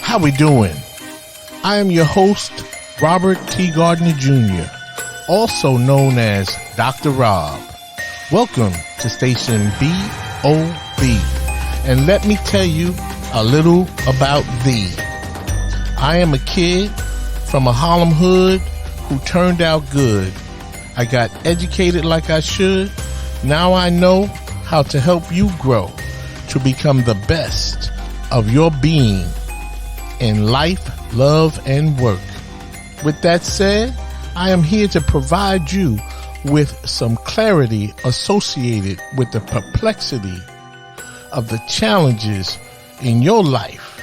How we doing? I am your host, Robert T. Gardner Jr., also known as Dr. Rob. Welcome to Station BOB, and let me tell you a little about thee. I am a kid from a Harlem hood who turned out good. I got educated like I should. Now I know how to help you grow to become the best of your being in life, love, and work. With that said, I am here to provide you with some clarity associated with the perplexity of the challenges in your life,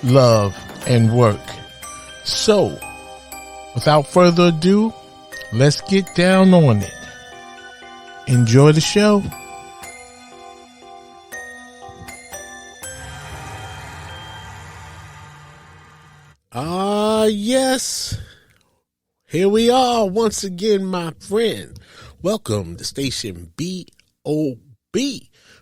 love, and work. So, without further ado, let's get down on it. Enjoy the show. Yes. Here we are once again, my friend. Welcome to Station BOB,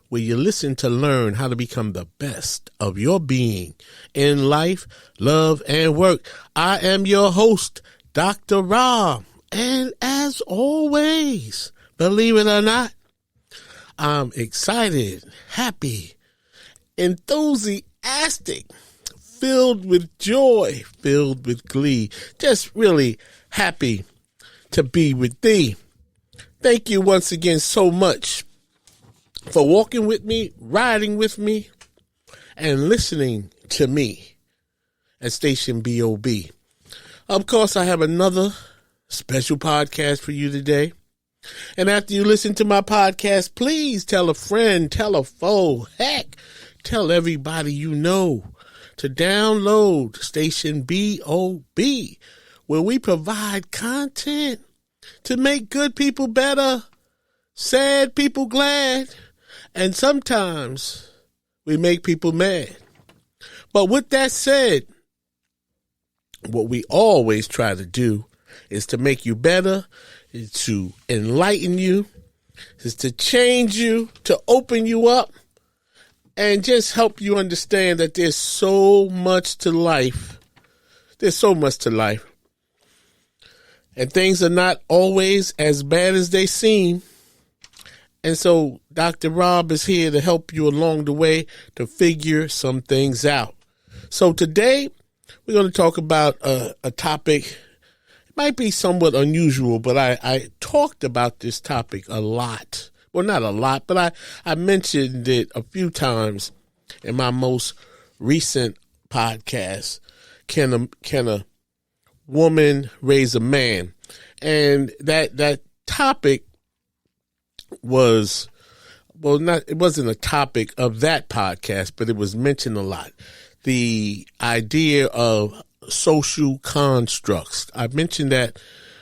where you listen to learn how to become the best of your being in life, love, and work. I am your host, Dr. Rob. And as always, believe it or not, I'm excited, happy, enthusiastic, filled with joy, filled with glee, just really happy to be with thee. Thank you once again so much for walking with me, riding with me, and listening to me at Station BOB. Of course, I have another special podcast for you today. And after you listen to my podcast, please tell a friend, tell a foe, heck, tell everybody you know to download Station BOB, where we provide content to make good people better, sad people glad, and sometimes we make people mad. But with that said, what we always try to do is to make you better, is to enlighten you, is to change you, to open you up, and just help you understand that there's so much to life. There's so much to life. And things are not always as bad as they seem. And so Dr. Rob is here to help you along the way to figure some things out. So today we're going to talk about a topic. It might be somewhat unusual, but I talked about this topic a lot. Well, not a lot, but I mentioned it a few times in my most recent podcast, Can a Woman Raise a Man? And that topic was, it wasn't a topic of that podcast, but it was mentioned a lot. The idea of social constructs. I mentioned that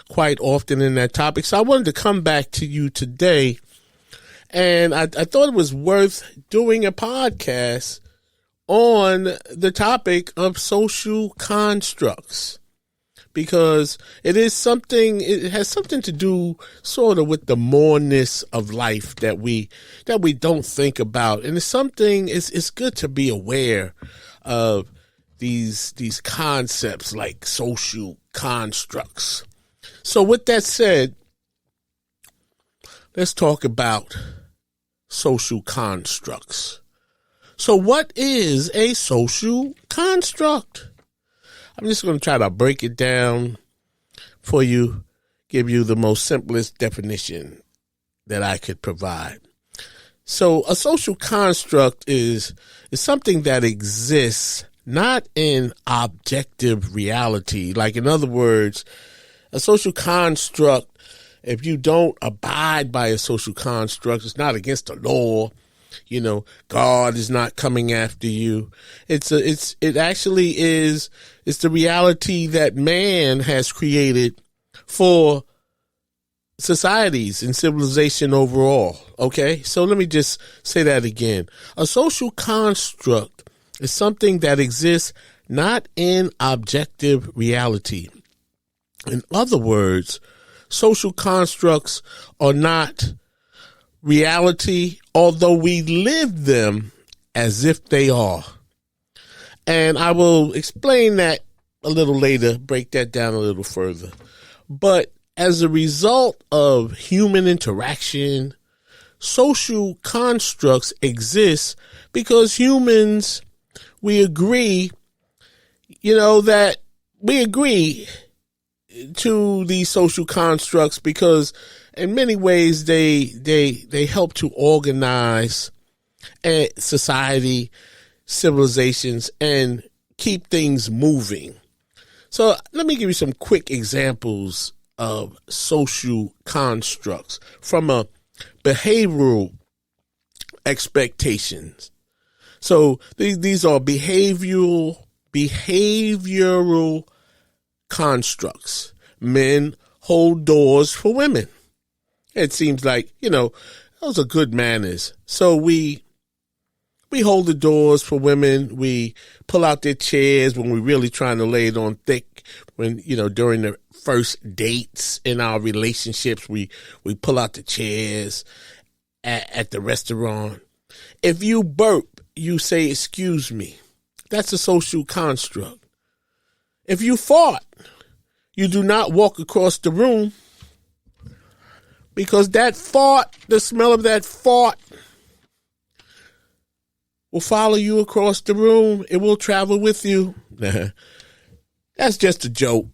quite often in that topic. So I wanted to come back to you today. And I thought it was worth doing a podcast on the topic of social constructs, because it has something to do sort of with the moreness of life that we don't think about. And it's good to be aware of these concepts like social constructs. So with that said, let's talk about social constructs. So what is a social construct? I'm just going to try to break it down for you, give you the most simplest definition that I could provide. So a social construct is something that exists not in objective reality. Like, in other words, a social construct, if you don't abide by a social construct, it's not against the law. You know, God is not coming after you. It's the reality that man has created for societies and civilization overall. Okay. So let me just say that again. A social construct is something that exists not in objective reality. In other words, social constructs are not reality, although we live them as if they are. And I will explain that a little later, break that down a little further. But as a result of human interaction, social constructs exist because humans, we agree, that we agree to these social constructs because in many ways they help to organize society, civilizations, and keep things moving. So let me give you some quick examples of social constructs from a behavioral expectations. So these are behavioral constructs. Men hold doors for women. It seems like, those are good manners. So we hold the doors for women. We pull out their chairs when we're really trying to lay it on thick. When, during the first dates in our relationships, we pull out the chairs at the restaurant. If you burp, you say, excuse me. That's a social construct. If you fart, you do not walk across the room because that fart, the smell of that fart will follow you across the room. It will travel with you. That's just a joke.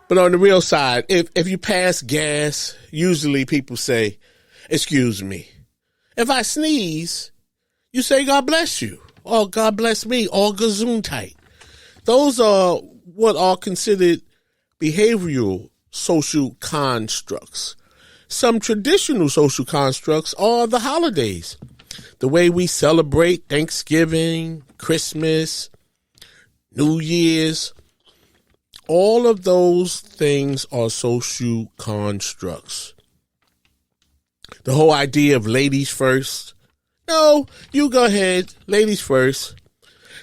But on the real side, if you pass gas, usually people say, excuse me. If I sneeze, you say, God bless you, or God bless me, or Gesundheit. Those are what are considered behavioral social constructs. Some traditional social constructs are the holidays, the way we celebrate Thanksgiving, Christmas, New Year's. All of those things are social constructs. The whole idea of ladies first. No, you go ahead, ladies first.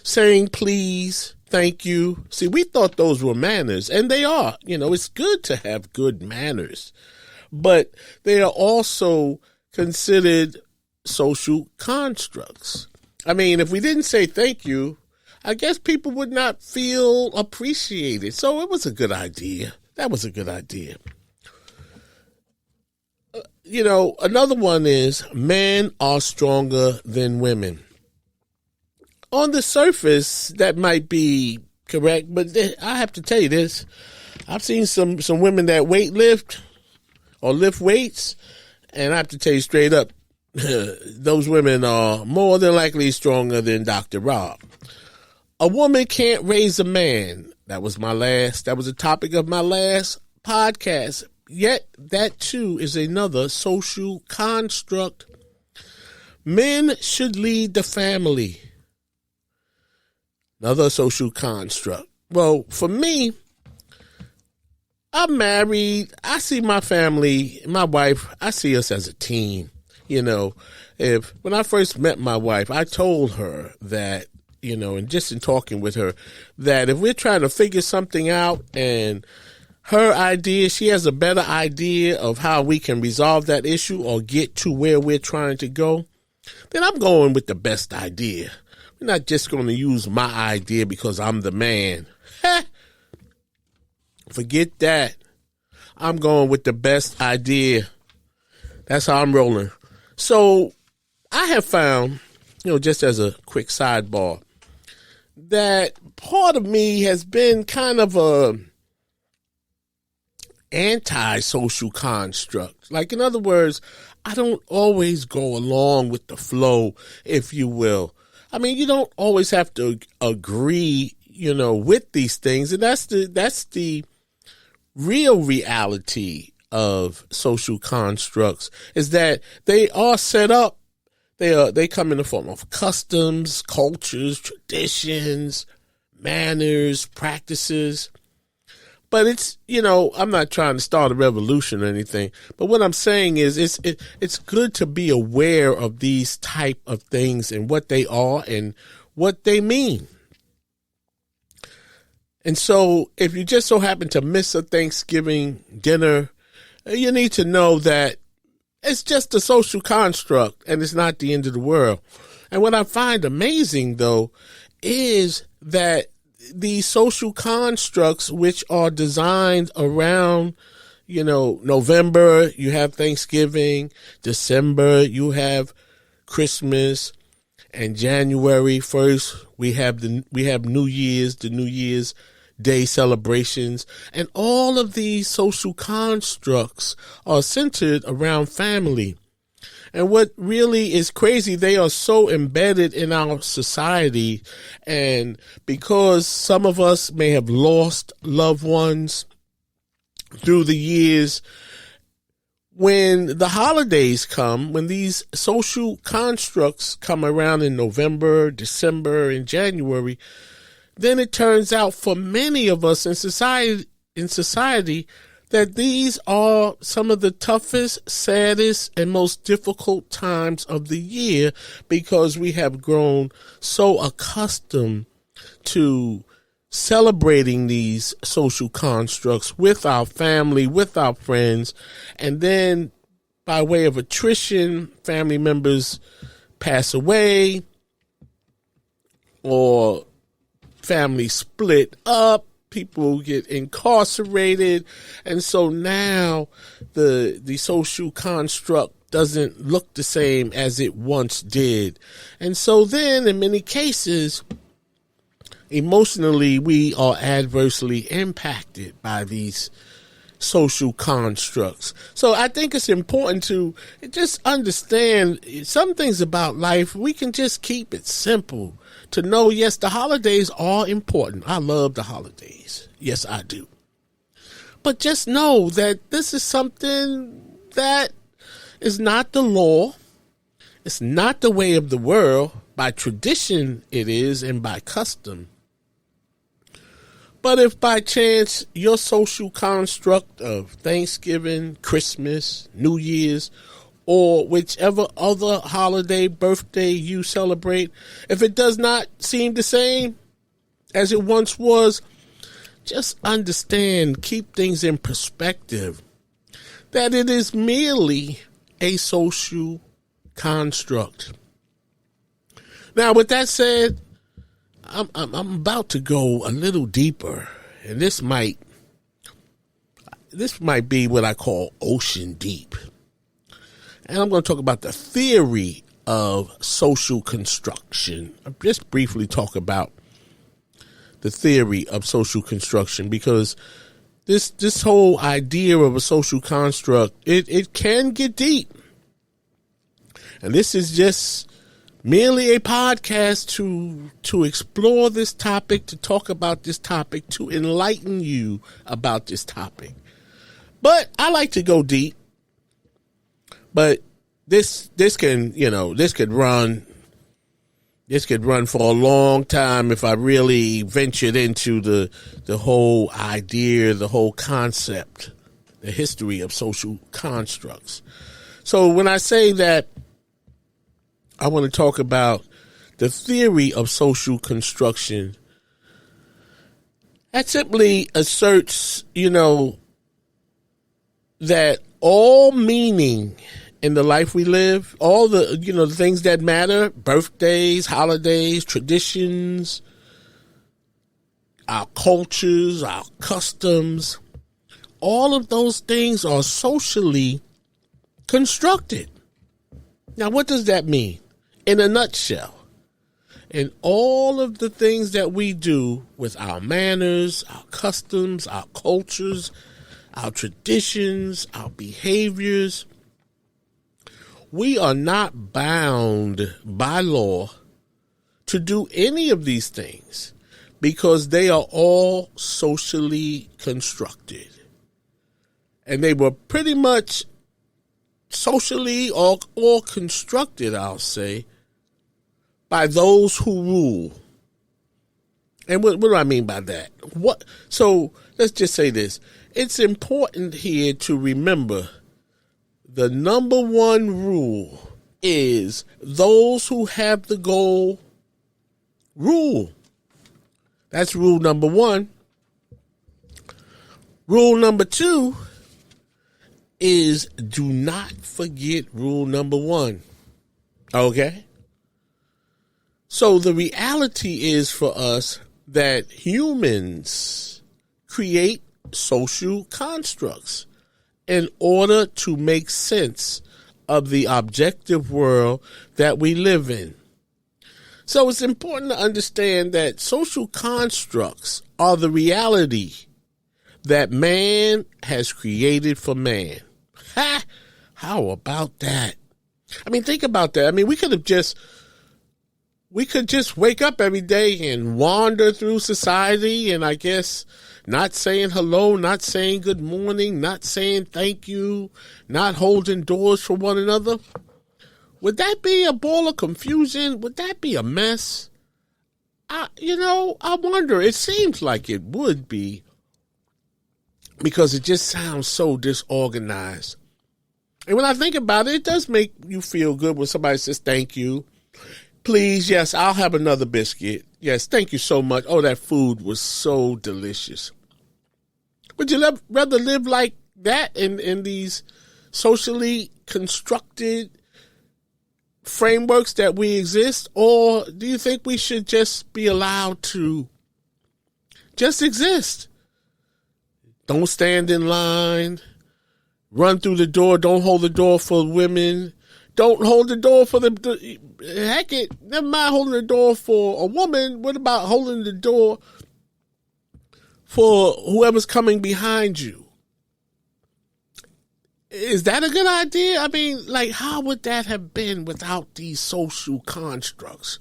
Saying please, thank you. See, we thought those were manners, and they are. It's good to have good manners. But they are also considered social constructs. I mean, if we didn't say thank you, I guess people would not feel appreciated. So it was a good idea. That was a good idea. Another one is men are stronger than women. On the surface, that might be correct, but I have to tell you this. I've seen some women that lift or lift weights, and I have to tell you straight up, those women are more than likely stronger than Dr. Rob. A woman can't raise a man. That was the topic of my last podcast. Yet that too is another social construct. Men should lead the family. Another social construct. Well, for me, I'm married. I see my family, my wife, I see us as a team. When I first met my wife, I told her that, and just in talking with her, that if we're trying to figure something out and her idea, she has a better idea of how we can resolve that issue or get to where we're trying to go, then I'm going with the best idea. We're not just going to use my idea because I'm the man. Forget that. I'm going with the best idea. That's how I'm rolling. So I have found, just as a quick sidebar, that part of me has been kind of a anti-social construct. Like, in other words, I don't always go along with the flow, if you will. I mean, you don't always have to agree, with these things. And that's the real reality of social constructs, is that they are set up. They come in the form of customs, cultures, traditions, manners, practices. But it's, I'm not trying to start a revolution or anything. But what I'm saying is it's good to be aware of these type of things and what they are and what they mean. And so if you just so happen to miss a Thanksgiving dinner, you need to know that it's just a social construct and it's not the end of the world. And what I find amazing, though, is that these social constructs, which are designed around, November, you have Thanksgiving, December, you have Christmas, and January 1st, we have New Year's, the New Year's Day celebrations, and all of these social constructs are centered around family. And what really is crazy, they are so embedded in our society. And because some of us may have lost loved ones through the years, when the holidays come, when these social constructs come around in November, December, and January, then it turns out for many of us in society that these are some of the toughest, saddest, and most difficult times of the year, because we have grown so accustomed to celebrating these social constructs with our family, with our friends, and then by way of attrition, family members pass away or family split up, people get incarcerated, and so now the social construct doesn't look the same as it once did. And so then in many cases, emotionally, we are adversely impacted by these social constructs. So I think it's important to just understand some things about life. We can just keep it simple to know, yes, the holidays are important. I love the holidays. Yes, I do. But just know that this is something that is not the law. It's not the way of the world. By tradition it is, and by custom. But if by chance your social construct of Thanksgiving, Christmas, New Year's, or whichever other holiday, birthday you celebrate, if it does not seem the same as it once was, just understand, keep things in perspective, that it is merely a social construct. Now, with that said, I'm about to go a little deeper, and this might be what I call ocean deep. And I'm going to talk about the theory of social construction. I'll just briefly talk about the theory of social construction, because this whole idea of a social construct, it can get deep. And this is just merely a podcast to explore this topic, to talk about this topic, to enlighten you about this topic. But I like to go deep. But this could run for a long time if I really ventured into the whole idea, the whole concept, the history of social constructs. So when I say that I want to talk about the theory of social construction, that simply asserts, that all meaning in the life we live, all the, the things that matter, birthdays, holidays, traditions, our cultures, our customs, all of those things are socially constructed. Now, what does that mean? In a nutshell, in all of the things that we do with our manners, our customs, our cultures, our traditions, our behaviors, we are not bound by law to do any of these things, because they are all socially constructed. And they were pretty much socially or constructed, I'll say, by those who rule. And what do I mean by that? So let's just say this. It's important here to remember the number one rule is those who have the goal rule. That's rule number one. Rule number 2 is do not forget rule number 1. Okay? So the reality is for us that humans create social constructs in order to make sense of the objective world that we live in. So it's important to understand that social constructs are the reality that man has created for man. Ha! How about that? I mean, think about that. I mean, we could just wake up every day and wander through society and I guess not saying hello, not saying good morning, not saying thank you, not holding doors for one another. Would that be a ball of confusion? Would that be a mess? I wonder. It seems like it would be because it just sounds so disorganized. And when I think about it, it does make you feel good when somebody says thank you. Please, yes, I'll have another biscuit. Yes, thank you so much. Oh, that food was so delicious. Would you rather live like that in these socially constructed frameworks that we exist? Or do you think we should just be allowed to just exist? Don't stand in line. Run through the door. Don't hold the door for women. Don't hold the door for never mind holding the door for a woman. What about holding the door for whoever's coming behind you? Is that a good idea? I mean, like, how would that have been without these social constructs?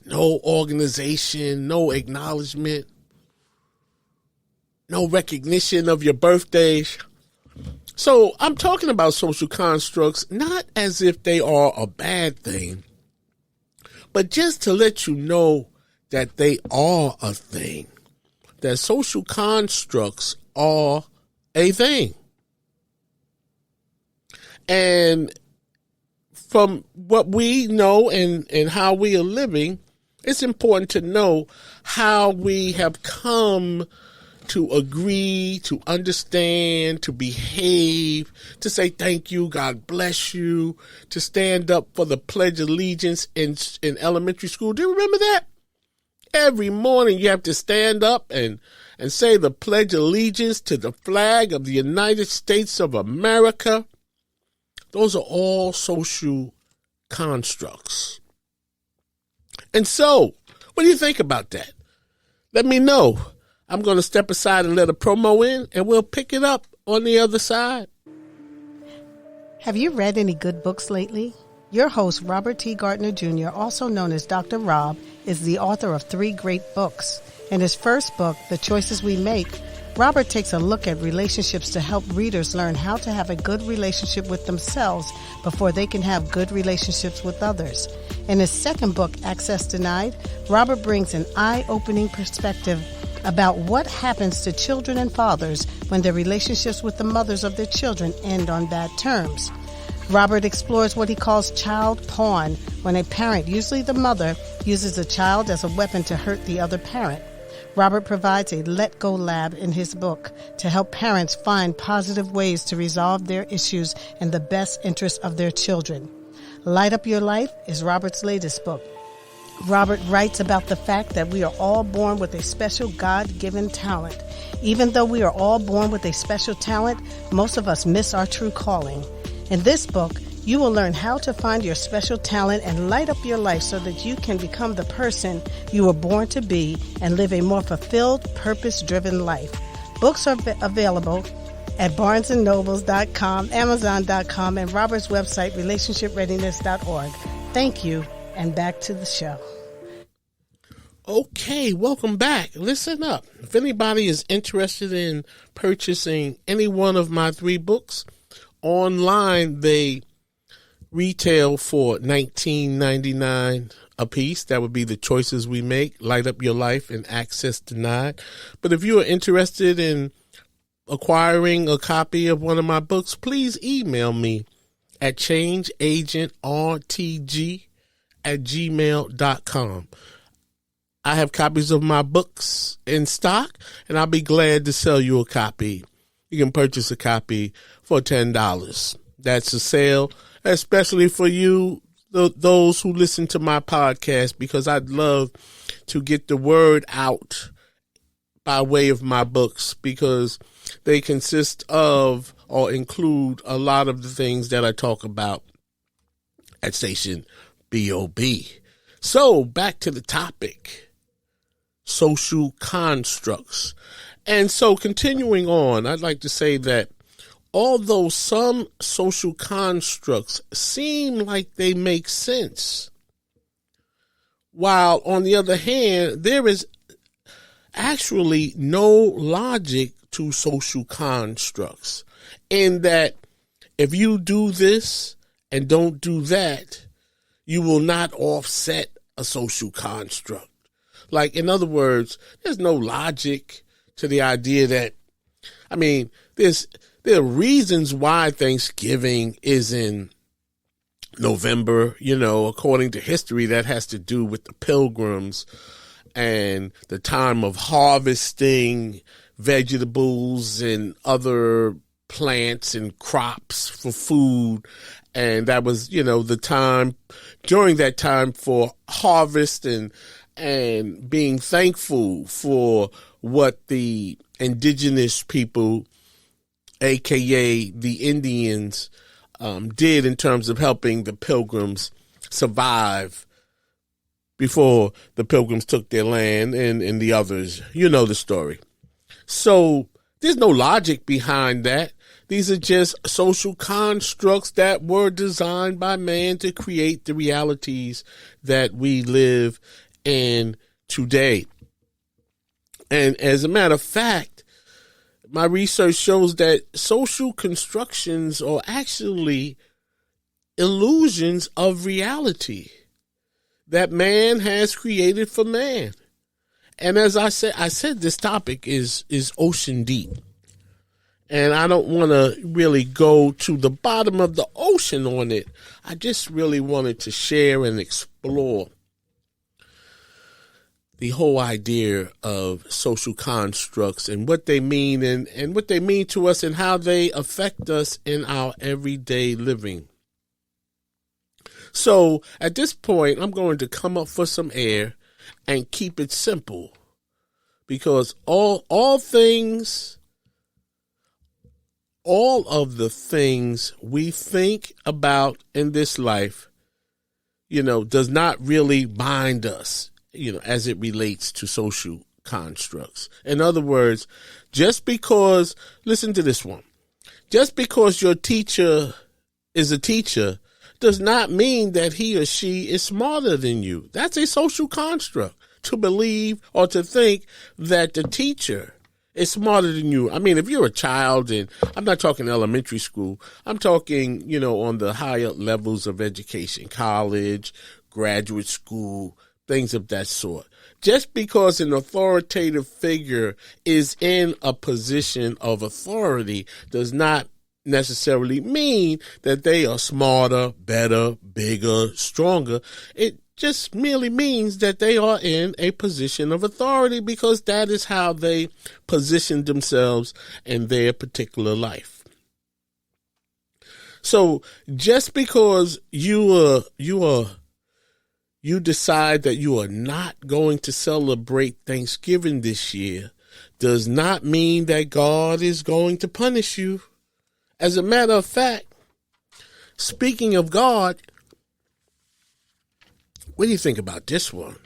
No organization, no acknowledgement, no recognition of your birthdays. So I'm talking about social constructs, not as if they are a bad thing, but just to let you know that they are a thing, that social constructs are a thing. And from what we know and how we are living, it's important to know how we have come to agree, to understand, to behave, to say thank you, God bless you, to stand up for the Pledge of Allegiance in elementary school. Do you remember that? Every morning you have to stand up and say the Pledge of Allegiance to the flag of the United States of America. Those are all social constructs. And so, what do you think about that? Let me know. I'm going to step aside and let a promo in, and we'll pick it up on the other side. Have you read any good books lately? Your host, Robert T. Gardner Jr., also known as Dr. Rob, is the author of 3 great books. In his first book, The Choices We Make, Robert takes a look at relationships to help readers learn how to have a good relationship with themselves before they can have good relationships with others. In his second book, Access Denied, Robert brings an eye-opening perspective about what happens to children and fathers when their relationships with the mothers of their children end on bad terms. Robert explores what he calls child porn, when a parent, usually the mother, uses a child as a weapon to hurt the other parent. Robert provides a let-go lab in his book to help parents find positive ways to resolve their issues in the best interest of their children. Light Up Your Life is Robert's latest book. Robert writes about the fact that we are all born with a special God-given talent. Even though we are all born with a special talent, most of us miss our true calling. In this book, you will learn how to find your special talent and light up your life so that you can become the person you were born to be and live a more fulfilled, purpose-driven life. Books are available at barnesandnobles.com, amazon.com, and Robert's website, relationshipreadiness.org. Thank you, and back to the show. Okay, welcome back. Listen up. If anybody is interested in purchasing any one of my 3 books, online they retail for $19.99 a piece. That would be The Choices We Make, Light Up Your Life, and Access Denied. But if you are interested in acquiring a copy of one of my books, please email me at changeagentrtg@gmail.com. I have copies of my books in stock, and I'll be glad to sell you a copy. You can purchase a copy for $10. That's a sale, especially for you, those who listen to my podcast, because I'd love to get the word out by way of my books, because they consist of or include a lot of the things that I talk about at Station BOB. So back to the topic, social constructs. And so continuing on, I'd like to say that although some social constructs seem like they make sense, while on the other hand, there is actually no logic to social constructs, in that if you do this and don't do that, you will not offset a social construct. Like, in other words, there's no logic to the idea that, there are reasons why Thanksgiving is in November, according to history. That has to do with the pilgrims and the time of harvesting vegetables and other plants and crops for food. And that was, the time, during that time, for harvest and being thankful for what the indigenous people, aka the Indians, did in terms of helping the pilgrims survive before the pilgrims took their land and the others. You know the story. So there's no logic behind that. These are just social constructs that were designed by man to create the realities that we live in today. And as a matter of fact, my research shows that social constructions are actually illusions of reality that man has created for man. And as I said this topic is ocean deep. And I don't want to really go to the bottom of the ocean on it. I just really wanted to share and explore the whole idea of social constructs and what they mean and what they mean to us and how they affect us in our everyday living. So at this point, I'm going to come up for some air and keep it simple, because all of the things we think about in this life, does not really bind us, as it relates to social constructs. In other words, listen to this one, just because your teacher is a teacher does not mean that he or she is smarter than you. That's a social construct, to believe or to think that the teacher is smarter than you. If you're a child, and I'm not talking elementary school, I'm talking, on the higher levels of education, college, graduate school, things of that sort. Just because an authoritative figure is in a position of authority does not necessarily mean that they are smarter, better, bigger, stronger. It just merely means that they are in a position of authority, because that is how they position themselves in their particular life. So just because you decide that you are not going to celebrate Thanksgiving this year does not mean that God is going to punish you. As a matter of fact, speaking of God, what do you think about this one?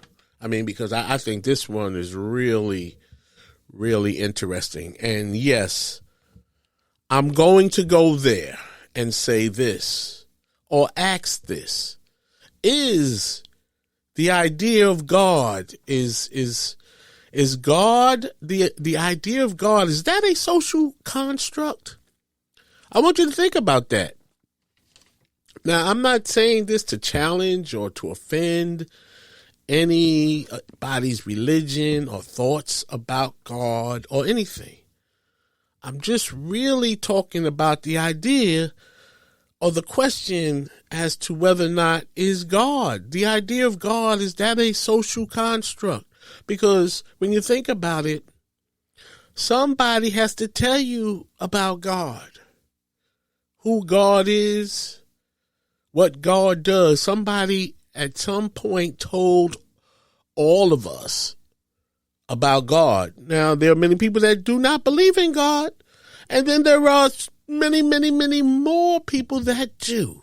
Because I think this one is really, really interesting. And yes, I'm going to go there and say this, or ask this. Is the idea of God, is God, the idea of God, is that a social construct? I want you to think about that. Now, I'm not saying this to challenge or to offend anybody's religion or thoughts about God or anything. I'm just really talking about the idea or the question as to whether or not is God, the idea of God, is that a social construct? Because when you think about it, somebody has to tell you about God, who God is, what God does. Somebody at some point told all of us about God. Now, there are many people that do not believe in God, and then there are many, many, many more people that do.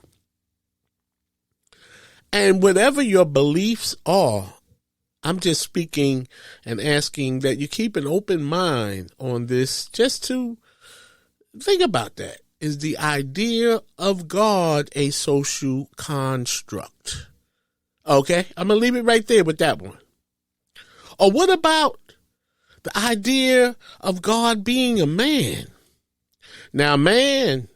And whatever your beliefs are, I'm just speaking and asking that you keep an open mind on this, just to think about that. Is the idea of God a social construct? Okay, I'm going to leave it right there with that one. Or what about the idea of God being a man? Now, man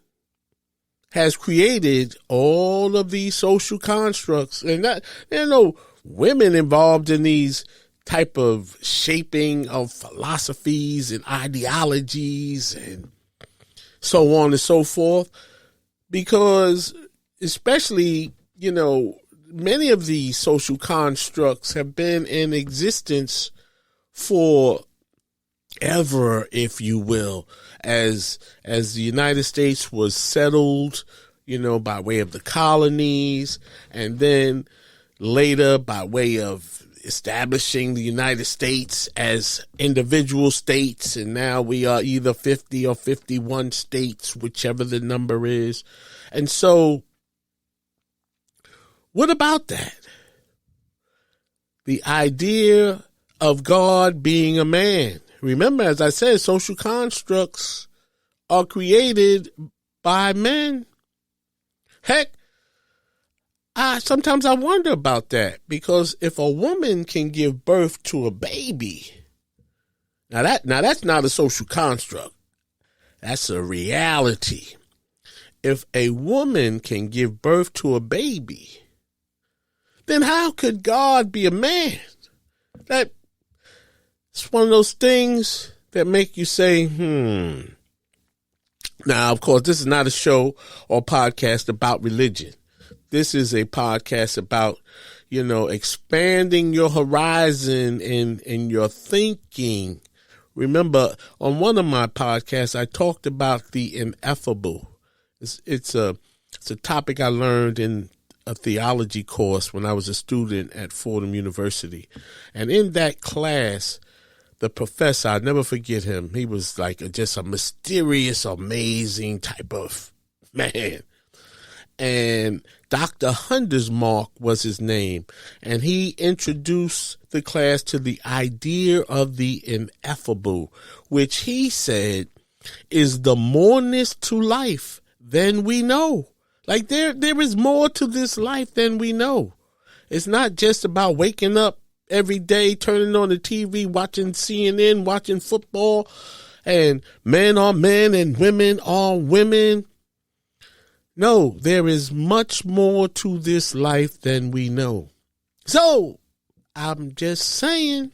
has created all of these social constructs, and there are no women involved in these type of shaping of philosophies and ideologies and so on and so forth, because especially, many of these social constructs have been in existence for ever, if you will, as the United States was settled, by way of the colonies, and then later by way of establishing the United States as individual states, and now we are either 50 or 51 states, whichever the number is. And so, what about that? The idea of God being a man. Remember, as I said, social constructs are created by men. Heck, sometimes I wonder about that, because if a woman can give birth to a baby, now that's not a social construct. That's a reality. If a woman can give birth to a baby, then how could God be a man? It's one of those things that make you say, Now, of course, this is not a show or podcast about religion. This is a podcast about, expanding your horizon in your thinking. Remember, on one of my podcasts, I talked about the ineffable. It's a topic I learned in a theology course when I was a student at Fordham University. And in that class, the professor, I'll never forget him. He was like just a mysterious, amazing type of man. And Dr. Hundersmark was his name. And he introduced the class to the idea of the ineffable, which he said is the moreness to life than we know. Like there is more to this life than we know. It's not just about waking up every day, turning on the TV, watching CNN, watching football, and men are men and women are women. No, there is much more to this life than we know. So, I'm just saying,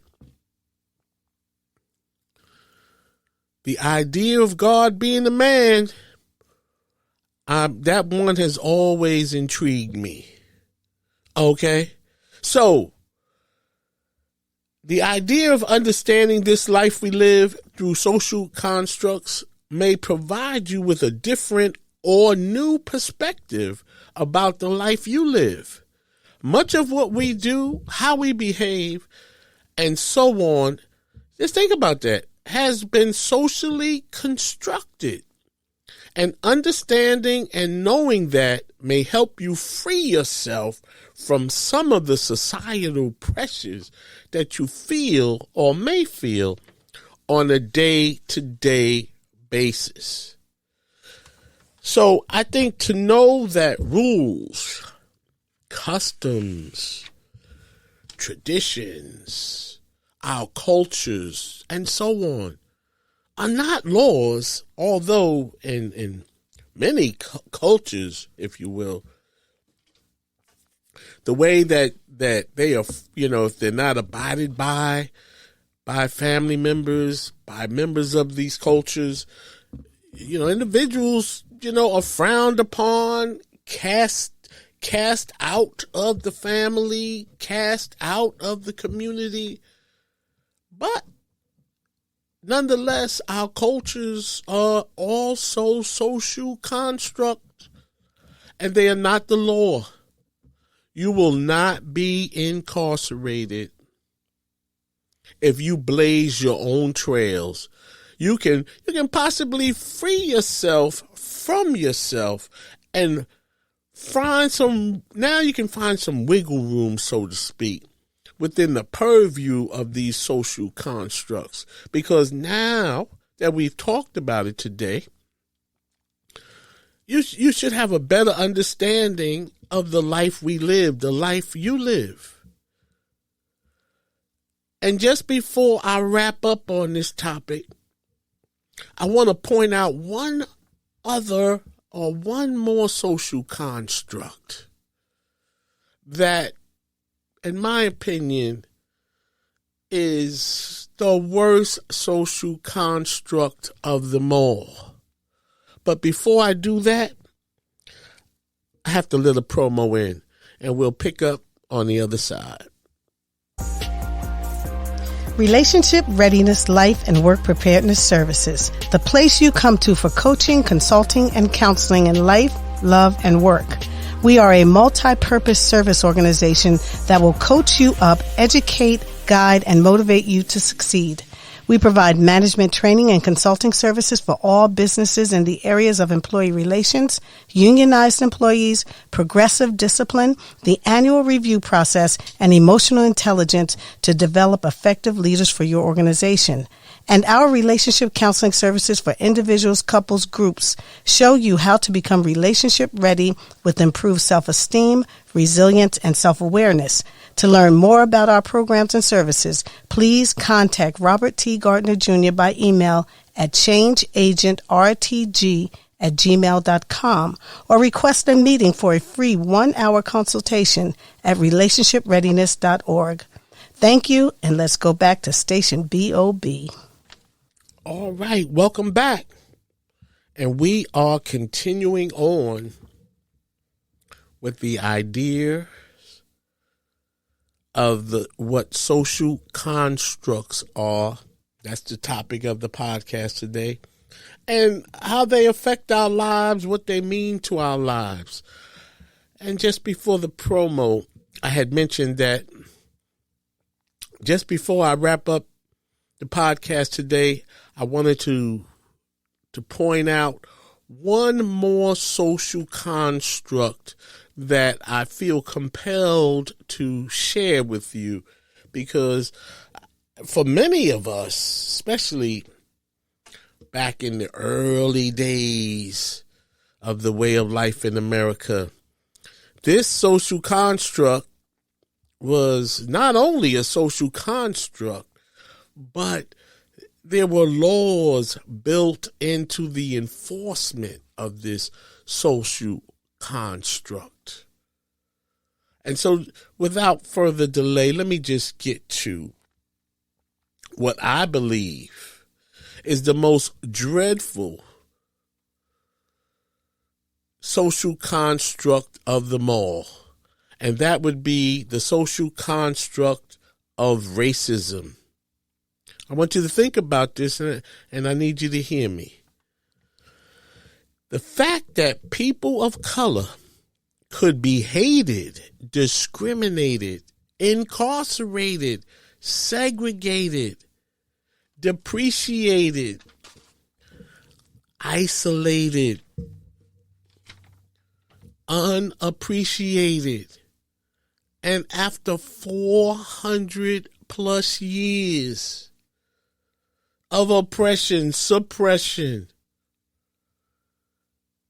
the idea of God being a man, that one has always intrigued me. Okay? So, the idea of understanding this life we live through social constructs may provide you with a different or new perspective about the life you live. Much of what we do, how we behave, and so on, just think about that, has been socially constructed. And understanding and knowing that may help you free yourself from some of the societal pressures that you feel or may feel on a day-to-day basis. So I think to know that rules, customs, traditions, our cultures, and so on are not laws, although in many cultures, if you will, the way that they are, if they're not abided by family members, by members of these cultures, individuals, are frowned upon, cast out of the family, cast out of the community. But nonetheless, our cultures are also social constructs, and they are not the law. You will not be incarcerated if you blaze your own trails. You can possibly free yourself from yourself and now you can find some wiggle room, so to speak, within the purview of these social constructs. Because now that we've talked about it today, you should have a better understanding of the life we live, the life you live. And just before I wrap up on this topic, I want to point out one more social construct that, in my opinion, is the worst social construct of them all. But before I do that, I have to let a promo in, and we'll pick up on the other side. Relationship Readiness Life and Work Preparedness Services, the place you come to for coaching, consulting, and counseling in life, love, and work. We are a multi-purpose service organization that will coach you up, educate, guide, and motivate you to succeed. We provide management training and consulting services for all businesses in the areas of employee relations, unionized employees, progressive discipline, the annual review process, and emotional intelligence to develop effective leaders for your organization. And our relationship counseling services for individuals, couples, groups show you how to become relationship ready with improved self-esteem, resilience, and self-awareness. To learn more about our programs and services, please contact Robert T. Gardner Jr. by email at changeagentrtg@gmail.com or request a meeting for a free 1-hour consultation at relationshipreadiness.org. Thank you, and let's go back to Station BOB. All right, welcome back. And we are continuing on with the idea of what social constructs are. That's the topic of the podcast today. And how they affect our lives, what they mean to our lives. And just before the promo, I had mentioned that just before I wrap up the podcast today, I wanted to point out one more social construct that I feel compelled to share with you, because for many of us, especially back in the early days of the way of life in America, this social construct was not only a social construct, but there were laws built into the enforcement of this social construct. And so, without further delay, let me just get to what I believe is the most dreadful social construct of them all. And that would be the social construct of racism. I want you to think about this, and I need you to hear me. The fact that people of color could be hated, discriminated, incarcerated, segregated, depreciated, isolated, unappreciated, and after 400 plus years of oppression, suppression,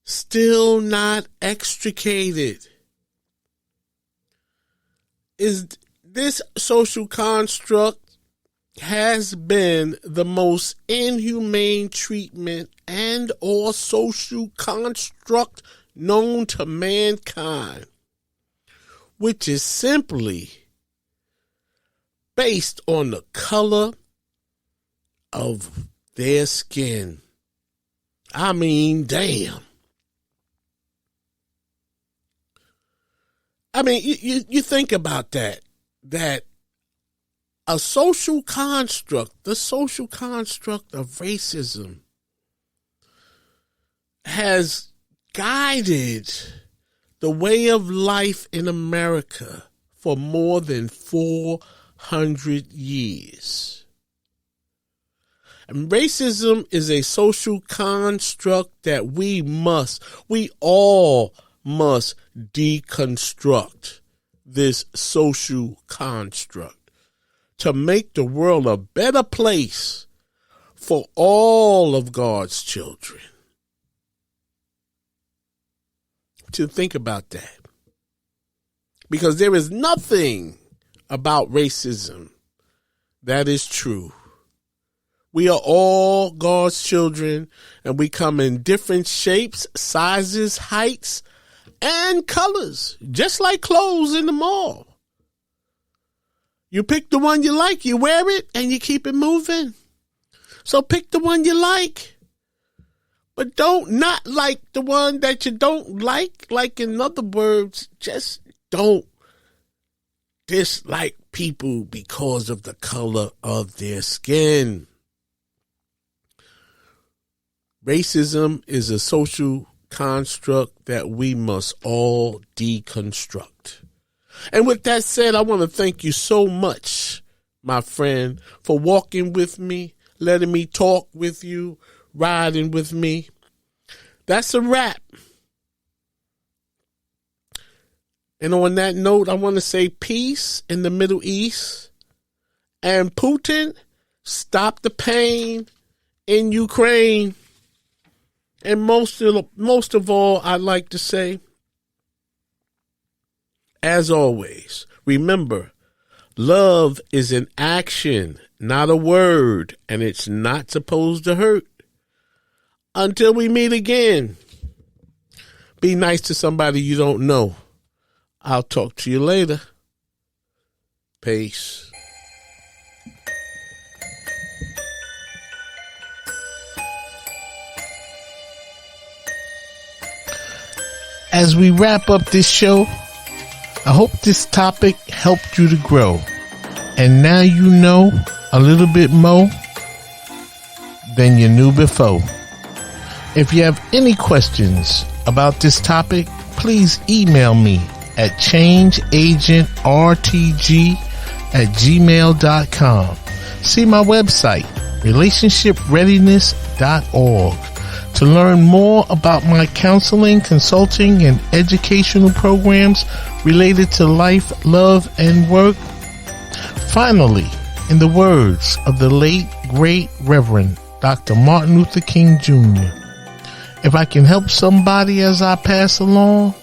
still not extricated. Is this social construct has been the most inhumane treatment and or social construct known to mankind, which is simply based on the color of their skin. I mean, damn. I mean, you think about that a social construct, the social construct of racism, has guided the way of life in America for more than 400 years. And racism is a social construct that we all must deconstruct this social construct to make the world a better place for all of God's children. To think about that. Because there is nothing about racism that is true. We are all God's children, and we come in different shapes, sizes, heights, and colors, just like clothes in the mall. You pick the one you like, you wear it, and you keep it moving. So pick the one you like. But don't not like the one that you don't like. Like, in other words, just don't dislike people because of the color of their skin. Racism is a social construct that we must all deconstruct. And with that said, I want to thank you so much, my friend, for walking with me, letting me talk with you, riding with me. That's a wrap. And on that note, I want to say peace in the Middle East. And Putin, stop the pain in Ukraine. And most of all, I'd like to say, as always, remember, love is an action, not a word, and it's not supposed to hurt. Until we meet again, be nice to somebody you don't know. I'll talk to you later. Peace. As we wrap up this show, I hope this topic helped you to grow. And now you know a little bit more than you knew before. If you have any questions about this topic, please email me at changeagentrtg@gmail.com. See my website, relationshipreadiness.org. To learn more about my counseling, consulting, and educational programs related to life, love, and work. Finally, in the words of the late, great Reverend Dr. Martin Luther King Jr., if I can help somebody as I pass along,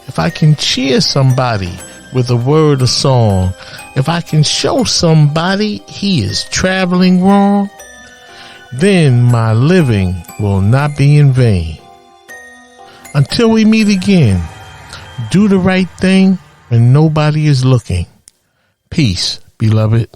if I can cheer somebody with a word or song, if I can show somebody he is traveling wrong, then my living will not be in vain. Until we meet again, do the right thing when nobody is looking. Peace, beloved.